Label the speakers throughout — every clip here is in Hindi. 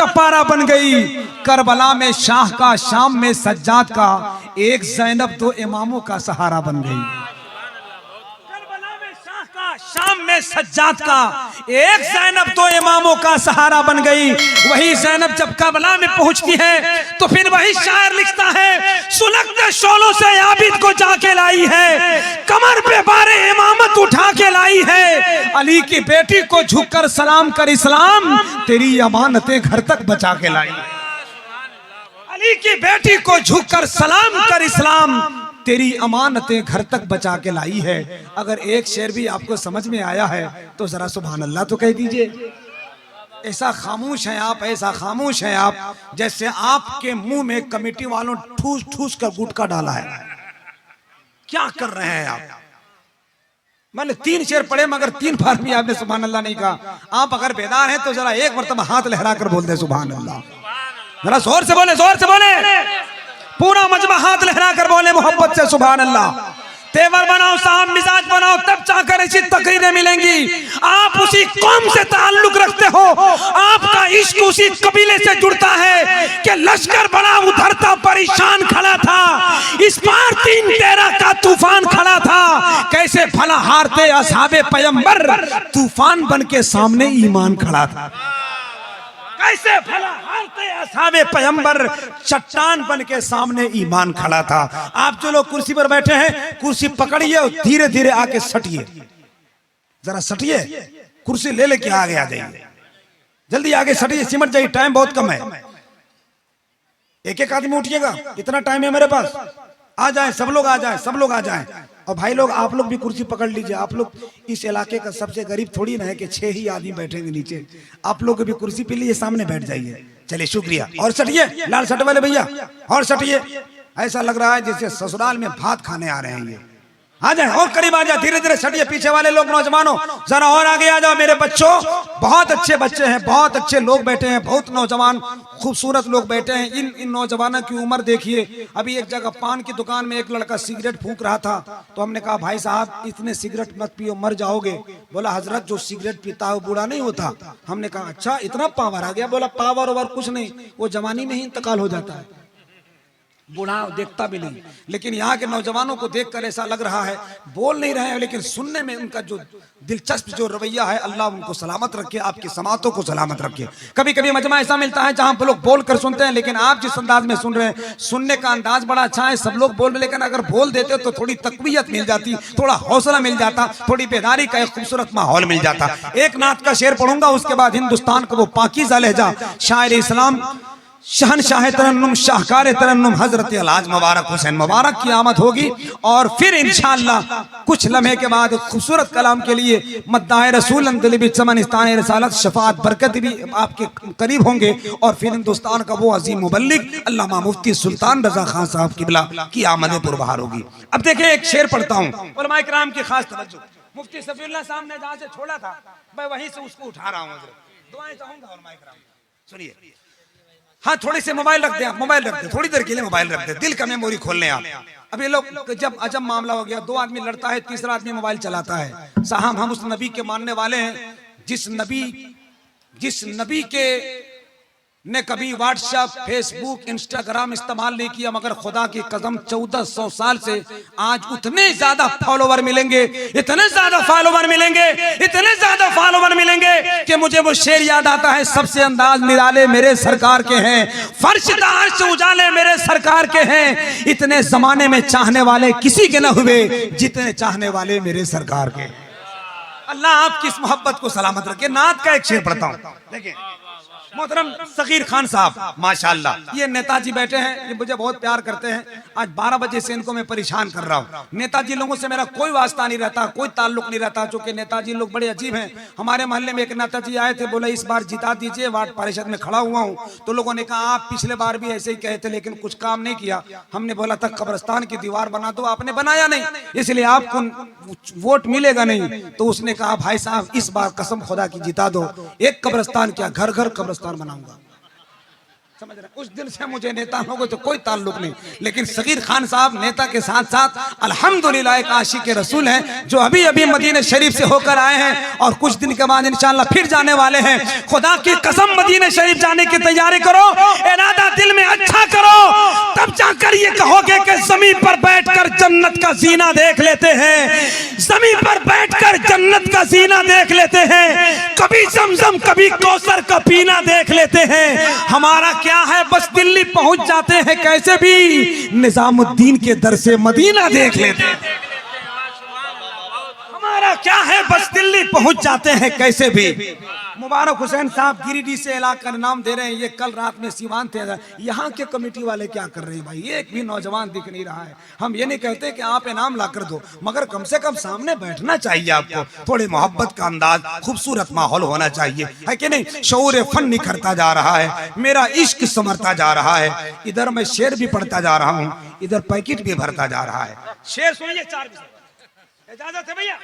Speaker 1: का पारा बन गई। करबला में शाह का, शाम में सज्जाद का, एक ज़ैनब तो इमामों का सहारा बन गई। करबला में शाह का, शाम में सज्जाद का, एक ज़ैनब तो इमामों का सहारा बन गई। वही ज़ैनब जब करबला में पहुंचती है तो फिर वही शायर लिखता है, सुलगते शोलों से आबिद को जाके लाई है, कमर पे बारे इमामत उठा के लाई है। अली की बेटी को झुककर सलाम कर इस्लाम, तेरी अमानतें घर तक बचा के लाई। अली की बेटी को झुककर सलाम कर इस्लाम, तेरी अमानतें घर तक बचा के लाई है। अगर एक शेर भी आपको समझ में आया है तो जरा सुभान अल्लाह तो कह दीजिए। ऐसा खामोश है आप, ऐसा खामोश है आप, जैसे आपके मुंह में कमेटी वालों ठूस ठूस कर गुटखा डाला है। क्या कर रहे हैं आप? मैंने 3 शेर पढ़े मगर 3 बार भी आपने सुभान अल्लाह नहीं कहा। आप अगर बेदार हैं तो जरा एक मरतबा हाथ लहरा कर बोल दे सुभान अल्लाह। जरा जोर से बोले, जोर से बोले, पूरा मजमा हाथ लहरा कर बोले मोहब्बत से सुभान अल्लाह। तेवर बनाओ, साहब मिजाज बनाओ, तब जाकर ऐसी तकरीरें मिलेंगी। आप उसी कौम से ताल्लुक रखते हो, आपका इश्क उसी कबीले से जुड़ता है कि लश्कर बड़ा उधरता परेशान खड़ा था, इस बार 3-13 का तूफान खड़ा था। कैसे भला हारते असहाबे पैगंबर, तूफान बन के सामने ईमान खड़ा था। कैसे भला हारते असहाबे पैगंबर, चट्टान बन के सामने ईमान खड़ा था। आप जो लोग कुर्सी पर बैठे हैं, कुर्सी पकड़िए और धीरे धीरे आके सटिए, जरा सटिए, कुर्सी ले लेके आगे आ जाइए, जल्दी आगे सटिए, सिमट जाइए, टाइम बहुत कम है। एक एक आदमी उठिएगा, इतना टाइम है मेरे पास। आ जाए सब लोग, आ जाए सब लोग, आ जाए। और भाई लोग आप लोग भी कुर्सी पकड़ लीजिए। आप लोग इस इलाके का सबसे गरीब थोड़ी ना है कि 6 ही आदमी बैठेंगे नीचे। आप लोग भी कुर्सी पे लिए सामने बैठ जाइए। चलिए शुक्रिया। और सटिए लाल शर्ट वाले भैया, और सटिए। ऐसा लग रहा है जैसे ससुराल में भात खाने आ रहे हैं ये। आ जाए और करीब आ जाए, धीरे धीरे सटिए। पीछे वाले लोग नौजवानों जरा और आगे आ जाओ मेरे बच्चों। बहुत अच्छे बच्चे हैं, बहुत अच्छे लोग बैठे हैं, बहुत नौजवान खूबसूरत लोग बैठे हैं। इन नौजवानों की उम्र देखिए। अभी एक जगह पान की दुकान में एक लड़का सिगरेट फूंक रहा था, तो हमने कहा भाई साहब इतने सिगरेट मत पियो, मर जाओगे। बोला हजरत जो सिगरेट पीता है वो बूढ़ा नहीं होता। हमने कहा अच्छा इतना पावर आ गया। बोला पावर ओवर कुछ नहीं, वो जवानी में ही इंतकाल हो जाता है, बूढ़ा देखता भी नहीं। लेकिन यहाँ के नौजवानों को देखकर ऐसा लग रहा है, बोल नहीं रहे हैं लेकिन सुनने में उनका जो दिलचस्प जो रवैया है, अल्लाह उनको सलामत रखे, आपकी समातों को सलामत रखे। कभी कभी मजमा ऐसा मिलता है जहाँ पर लोग बोल कर सुनते हैं, लेकिन आप जिस अंदाज में सुन रहे हैं, सुनने का अंदाज बड़ा अच्छा है, सब लोग बोल रहे, लेकिन अगर बोल देते तो थोड़ी तकवीयत मिल जाती, थोड़ा हौसला मिल जाता, थोड़ी बेदारी का एक खूबसूरत माहौल मिल जाता। एक नात का शेर पढ़ूंगा, उसके बाद हिंदुस्तान का वो पाकीज़ा लहजा शायर इस्लाम शहनशाह तरन्नुम शाहकार तरन्नुम हजरत अलाज मुबारक हुसैन मुबारक की आमद होगी। और फिर इंशाअल्लाह कुछ लम्हे के बाद खूबसूरत कलाम के लिए मद्दाह रसूल अंदलिबी चमनिस्तान रसालत शफाअत बरकत भी आपके करीब होंगे। और फिर हिंदुस्तान का वो अजीम मुबल्लिग अल्लामा मुफ्ती सुल्तान रजा खान साहब किबला की आमद पुरबहार होगी। अब देखिए एक शेर पढ़ता हूँ, उलमा इकराम की खास तवज्जो। मुफ्ती सफीउल्लाह साहब ने जहाँ से छोड़ा था मैं वहीं से उसको उठा रहा हूँ। दुआएं चाहूंगा उलमा इकराम, सुनिए। हाँ थोड़ी से मोबाइल रख दें, आप मोबाइल रख दें, थोड़ी देर के लिए मोबाइल रख दें, दिल का मेमोरी खोल लें आप। अब ये लोग जब अजब मामला हो गया, 2 आदमी लड़ता है, तीसरा आदमी मोबाइल चलाता है। साहब हम उस नबी के मानने वाले हैं जिस नबी के ने कभी व्हाट्सएप फेसबुक इंस्टाग्राम इस्तेमाल नहीं किया, मगर खुदा की कसम 1400 साल से आज उतने ज्यादा फॉलोवर मिलेंगे, इतने ज्यादा फॉलोवर मिलेंगे, इतने ज्यादा फॉलोवर मिलेंगे कि मुझे वो शेर याद आता है, सबसे अंदाज निराले मेरे सरकार के हैं, फर्शदार से उजाले मेरे सरकार के हैं, इतने जमाने में चाहने वाले किसी के न हुए जितने चाहने वाले मेरे सरकार के। अल्लाह आपकी इस मोहब्बत को सलामत रखे। नात का एक शेर पढ़ता हूँ, देखिए। मोहतरम सगीर खान साहब माशाल्लाह, ये नेताजी बैठे हैं, ये मुझे बहुत प्यार करते हैं। आज 12 बजे से इनको मैं परेशान कर रहा हूँ। नेताजी लोगों से मेरा कोई वास्ता नहीं रहता, कोई ताल्लुक नहीं रहता, क्योंकि नेताजी लोग बड़े अजीब हैं। हमारे मोहल्ले में एक नेताजी आए थे, बोले इस बार जिता दीजिए, वार्ड परिषद में खड़ा हुआ हूँ। तो लोगों ने कहा आप पिछले बार भी ऐसे ही कहे थे लेकिन कुछ काम नहीं किया। हमने बोला था कब्रिस्तान की दीवार बना दो, आपने बनाया नहीं, इसलिए आपको वोट मिलेगा नहीं। तो उसने कहा भाई साहब इस बार कसम खुदा की जिता दो, एक कब्रिस्तान क्या घर घर कब्रिस्तान बनाऊंगा। समझ रहे? उस दिन से मुझे नेता लोगों तो कोई ताल्लुक नहीं, लेकिन सगीर खान साहब नेता के साथ साथ अल्हम्दुलिल्लाह एक आशिक रसूल हैं जो अभी अभी मदीने शरीफ से होकर आए हैं और कुछ दिन के बाद इंशाअल्लाह फिर जाने वाले हैं। खुदा की कसम मदीने शरीफ जाने की तैयारी करो, इरादा दिल में अच्छा करो, तब जाकर ये कहोगे कि जमीन पर बैठकर जन्नत का सीना देख लेते हैं, जमीन पर बैठकर जन्नत का सीना देख लेते हैं, कभी जमजम कभी कौसर का पीना देख लेते हैं। हमारा क्या है, बस दिल्ली पहुंच जाते हैं कैसे भी, निजामुद्दीन के दर से मदीना देख लेते हैं। हमारा क्या है, बस दिल्ली पहुंच जाते हैं कैसे भी। मुबारक हुसैन साहब गिरिडीह से इलाका का नाम दे रहे हैं, ये कल रात में सीवान थे। यहाँ के कमेटी वाले क्या कर रहे हैं भाई, एक भी नौजवान दिख नहीं रहा है। हम ये नहीं कहते कि आप इनाम ला कर दो, मगर कम से कम सामने बैठना चाहिए आपको, थोड़ी मोहब्बत का अंदाज, खूबसूरत माहौल होना चाहिए, है कि नहीं। शऊर फन निखरता जा रहा है, मेरा इश्क संवरता जा रहा है, इधर मैं शेर भी पढ़ता जा रहा हूँ, इधर पैकेट भी भरता जा रहा है। शेर सुनिए, 4 इजाजत है भैया,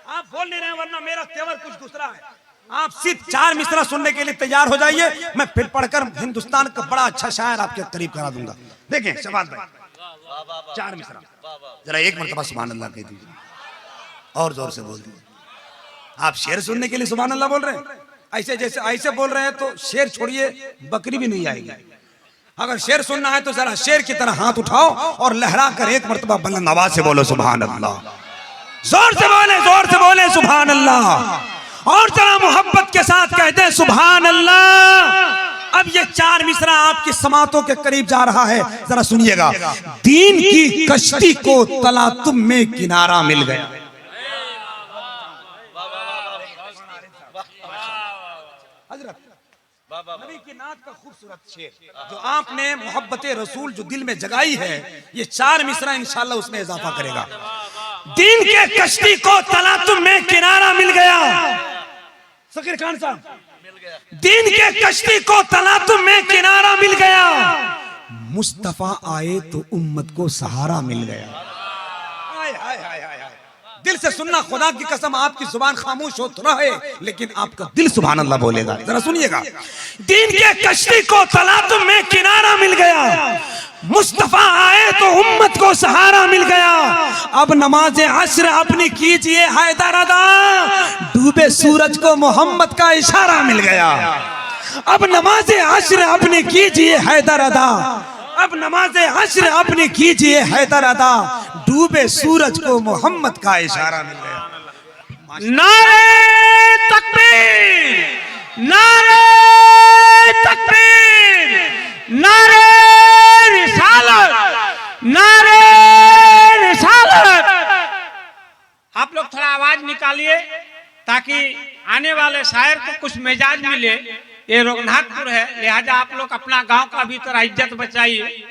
Speaker 1: आप बोल नहीं रहे वरना मेरा तेवर कुछ दूसरा है। आप सिर्फ 4 मिसरा सुनने के लिए तैयार हो जाइए, मैं फिर पढ़कर हिंदुस्तान का बड़ा अच्छा शायर आपके करीब करा दूंगा। देखें शबाद भाई, 4 मिसरा जरा एक मरतबा सुभान अल्लाह कह दीजिए और जोर से बोल दीजिए। आप शेर सुनने के लिए सुभान अल्लाह बोल रहे हैं, ऐसे जैसे ऐसे बोल रहे हैं तो शेर छोड़िए बकरी भी नहीं आएगी। अगर शेर सुनना है तो जरा शेर की तरह हाथ उठाओ और लहरा कर एक मरतबा बुलंद आवाज से बोलो सुभान अल्लाह, जोर से बोले सुभान अल्लाह, और जरा मोहब्बत के साथ कहते हैं सुभान अल्लाह। अब ये 4 मिसरा आपकी समातों के करीब जा रहा है, जरा सुनिएगा। दीन की कश्ती को तलातुम में किनारा मिल गया। हजरत नबी की नात का खूबसूरत शेर जो आपने मोहब्बत रसूल जो दिल में जगाई है, ये 4 मिसरा इंशाअल्लाह उसमें इजाफा करेगा। दीन के कश्ती को तलातुम में किनारा मिल गया। सगीर खान साहब, दीन के कश्ती को तलातुम में किनारा मिल गया, मुस्तफा आए तो उम्मत को सहारा मिल गया। हाय हाय हाय हाय, दिल से सुनना, खुदा की कसम आपकी जुबान खामोश हो तो रहे, लेकिन आपका दिल सुभान अल्लाह बोलेगा। जरा सुनिएगा। दीन के कश्ती को तलातुम में किनारा मिल गया, मुस्तफा आए तो उम्मत को सहारा मिल गया। अब नमाज अस्र अपनी कीजिए हैदर अदा, डूबे सूरज को मोहम्मद का इशारा मिल गया। अब नमाज अस्र अपनी कीजिए हैदर अदा, अब नमाज अस्र अपनी कीजिए हैदर अदा, डूबे सूरज को मोहम्मद का इशारा मिल गया।
Speaker 2: नारे तकबीर, नारे तकबीर, नारे रिसालत, नारे रिसालत। आप लोग थोड़ा आवाज निकालिए ताकि आने वाले शायर को कुछ मिजाज मिले। ये रघुनाथपुर है, लिहाजा आप लोग अपना गांव का भी थोड़ा इज्जत बचाइए।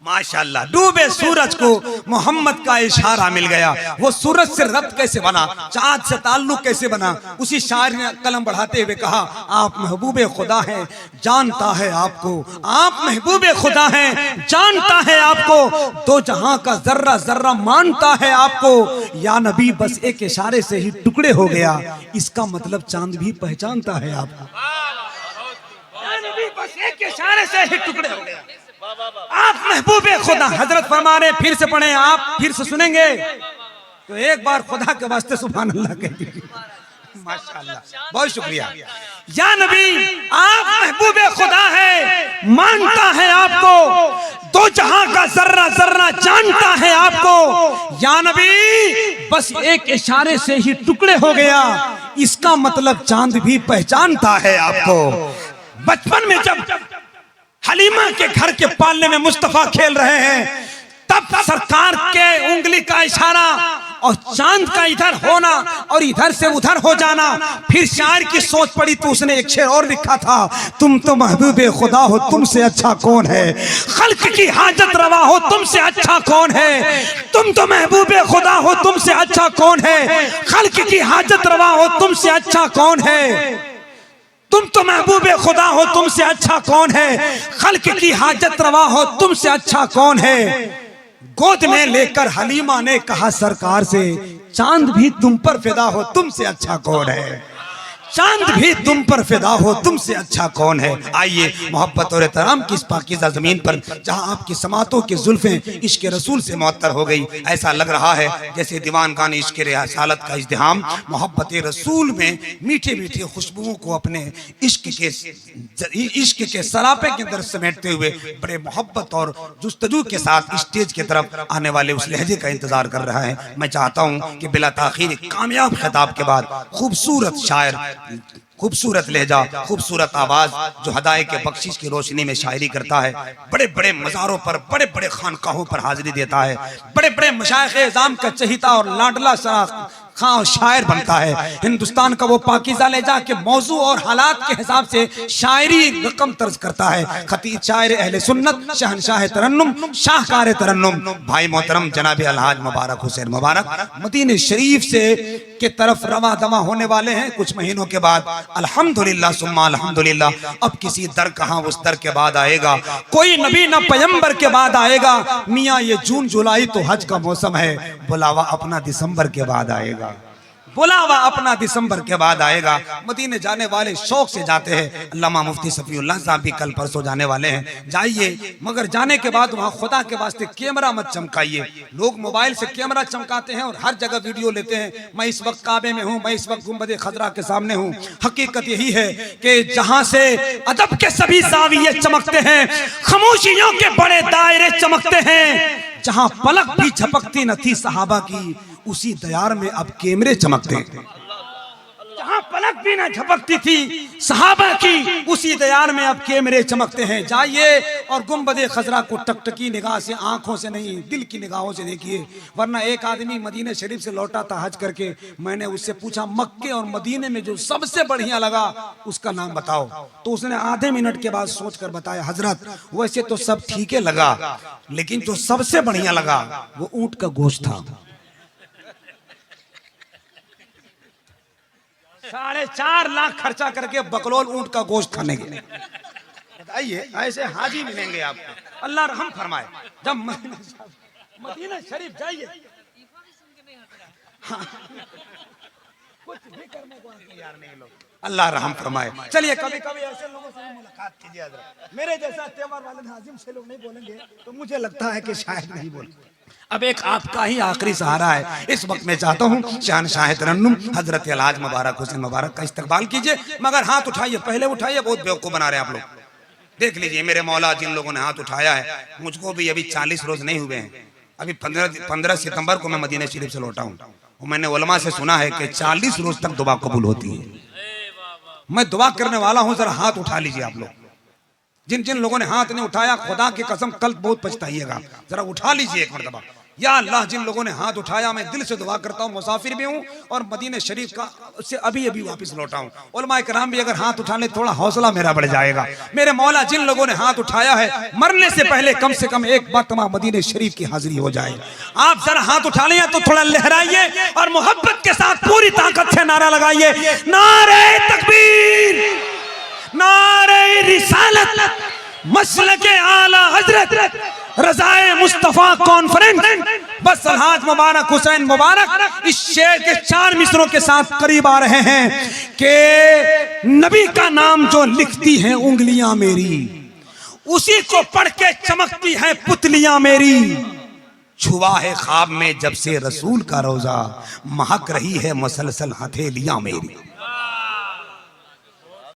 Speaker 1: माशाल्लाह, डूबे सूरज को मोहम्मद का इशारा मिल गया। वो सूरज से रब्त कैसे बना, चाँद से ताल्लुक कैसे बना, उसी शायर ने कलम बढ़ाते हुए कहा, आप महबूबे खुदा हैं जानता है आपको, आप महबूबे खुदा हैं जानता है आपको, दो जहां का जर्रा जर्रा मानता है आपको। या नबी बस एक इशारे से ही टुकड़े हो गया, इसका मतलब चांद भी पहचानता है आपको। या नबी बस एक इशारे से ही टुकड़े हो गया, आप महबूबे खुदा। हजरत फरमा रहे, फिर से पढ़े, आप फिर से सुनेंगे तो एक बार खुदा के वास्ते सुभान अल्लाह कह दीजिए। माशाअल्लाह, बहुत शुक्रिया। या नबी आप महबूबे खुदा है मानता है आपको, दो जहां का जर्रा जर्रा जानता है आपको। या नबी बस एक इशारे से ही टुकड़े हो गया, इसका मतलब चांद भी पहचानता है आपको। बचपन में जब हलीमा के घर के पालने में मुस्तफा खेल रहे हैं, तब सरकार के उंगली का इशारा और चांद का इधर होना और इधर से उधर हो जाना। फिर शायर की सोच पड़ी तो उसने एक शेर और लिखा था, तुम तो महबूबे खुदा हो तुमसे अच्छा कौन है, खल्क की हाजत रवा हो तुमसे अच्छा कौन है, तुम तो महबूबे खुदा हो तुमसे अच्छा कौन है, खल्क की हाजत रवा हो तुमसे अच्छा कौन है, तुम तो महबूबे खुदा हो तुमसे अच्छा कौन है, खल्क की हाजत रवा हो तुमसे अच्छा कौन है। गोद में लेकर हलीमा ने कहा सरकार से, चांद भी तुम पर फिदा हो तुमसे अच्छा कौन है। चांद भी तुम पर फिदा हो, तुमसे अच्छा कौन है। आइए मोहब्बत और एहतराम की इस पाकीज़ा ज़मीन पर जहां आपकी समातों की जुल्फें इश्क रसूल से मुअत्तर हो गई, ऐसा लग रहा है जैसे दीवानगान इश्क रिसालत का इज़्दिहाम मोहब्बत रसूल में मीठे मीठे खुशबुओं को अपने इश्क के सरापे के अंदर समेटते हुए बड़े मोहब्बत और जुस्तजू के साथ स्टेज की तरफ आने वाले उस लहजे का इंतजार कर रहा है। मैं चाहता हूँ कि बिला ताखीर कामयाब खिताब के बाद खूबसूरत शायर, खूबसूरत लहजा, खूबसूरत आवाज जो हदाए के बख्शिश की रोशनी में शायरी करता है, बड़े बड़े मज़ारों पर, बड़े बड़े खानकाहों पर हाजिरी देता है, बड़े बड़े मशाइख़ इज़ाम का चहीता और लाडला खां और शायर बनता है। हिंदुस्तान का वो पाकीज़ा लहजा के मौजू और हालात के हिसाब से शायरी रकम तर्ज करता है। खतीब शायर अहले सुन्नत, शहनशाह तरन्नुम, शाहकार तरन्नुम भाई मोहतरम जनाब अलहाज मुबारक हुसैन मुबारक मदीने शरीफ से के तरफ रवा दवा होने वाले हैं कुछ महीनों के बाद। अल्हम्दुलिल्लाह सुम्मा अल्हम्दुलिल्लाह। अब किसी दर कहाँ उस दर के बाद आएगा, कोई नबी न पैगंबर के बाद आएगा। मियाँ ये जून जुलाई तो हज का मौसम है, बुलावा अपना दिसंबर के बाद आएगा, बुलावा अपना दिसंबर के बाद आएगा। मदीने जाने वाले शौक से जाते हैं। अल्लामा मुफ्ती सफीउल्लाह साहब भी कल परसों जाने वाले हैं, जाइए, मगर जाने के बाद वहाँ खुदा के वास्ते कैमरा मत चमकाइए। लोग मोबाइल से कैमरा चमकाते हैं और हर जगह वीडियो लेते हैं। मैं इस वक्त काबे में हूँ, मैं इस वक्त गुंबद खजरा के सामने हूँ। हकीकत यही है कि जहाँ से अदब के सभी ज़ाविये चमकते हैं, खामोशियों के बड़े दायरे चमकते हैं, जहाँ पलक भी झपकती न थी सहाबा की, उसी दयार में अब कैमरे चमकते हैं। जहाँ पलक भी न झपकती थी सहाबा की, उसी दयार में अब कैमरे चमकते हैं। जाइए और गुंबद खजरा को टकटकी निगाह से, आंखों से नहीं दिल की निगाहों से देखिए। वरना एक आदमी मदीने शरीफ से लौटा था हज करके, मैंने उससे पूछा मक्के और मदीने में जो सबसे बढ़िया लगा उसका नाम बताओ, तो उसने आधे मिनट के बाद सोचकर बताया, हजरत वैसे तो सब ठीक है लगा, लेकिन जो सबसे बढ़िया लगा वो ऊंट का गोश्त था। 4.5 लाख खर्चा करके बकलोल ऊंट का गोश्त खाने के लिए। बताइए ऐसे हाजी मिलेंगे आपको, अल्लाह रहम फरमाए। जब मदीना शरीफ जाइए, हाँ, कुछ भी करने को तैयार नहीं लोग, अल्लाह रहम फरमाए। चलिए कभी कभी ऐसे लोगों से मुलाकात कीजिए। मेरे जैसा त्योहार वाले नाजिम से लोग नहीं बोलेंगे तो मुझे लगता है कि शायद नहीं बोलेंगे। अब एक आपका ही आखिरी सहारा है। इस वक्त मैं चाहता हूँ शहनशाह तरन्नुम हजरत अलहाज मुबारक हुसैन मुबारक का इस्तकबाल कीजिए, मगर हाथ उठाइए, पहले उठाइए, बहुत बेवकूफ बना रहे हैं आप लोग। देख लीजिए मेरे मौला जिन लोगों ने हाथ उठाया है, मुझको भी अभी 40 रोज नहीं हुए हैं। अभी 15 सितंबर को मैं मदीना शरीफ से लौटा हूँ। मैंने उलमा से सुना है कि 40 रोज तक दुआ कबूल होती है। मैं दुआ करने वाला हूँ, जरा हाथ उठा लीजिए आप लोग। जिन जिन लोगों ने हाथ नहीं उठाया, खुदा की कसम कल बहुत पछताइएगा, जरा उठा लीजिए एक मरतबा। या अल्लाह जिन लोगों ने हाथ उठाया, मैं दिल से दुआ करता हूँ, मुसाफिर भी हूँ और मदीने शरीफ का से अभी अभी वापस लौटा हूँ। उलमा कराम भी अगर हाथ उठा ले थोड़ा हौसला मेरा बढ़ जाएगा। मेरे मौला जिन लोगों ने हाथ उठाया है, मरने से पहले कम से कम एक बार तमाम मदीने शरीफ की हाजिरी हो जाए। आप जरा हाथ उठा लें तो थोड़ा लहराइए और मोहब्बत के साथ पूरी ताकत से नारा लगाइए, नारे तकबीर, नारे रिसालत, मसलके आला हजरत रज़ाए मुस्तफा कॉन्फ्रेंस। बस अलहाज मुबारक हुसैन मुबारक इस शेर के 4 मिसरों के साथ करीब आ रहे हैं कि नबी का नाम जो लिखती हैं उंगलियां मेरी, उसी को पढ़ के चमकती हैं पुतलियां मेरी। छुआ है ख्वाब में जब से रसूल का रोजा, महक रही है मसलसल हथेलियां मेरी।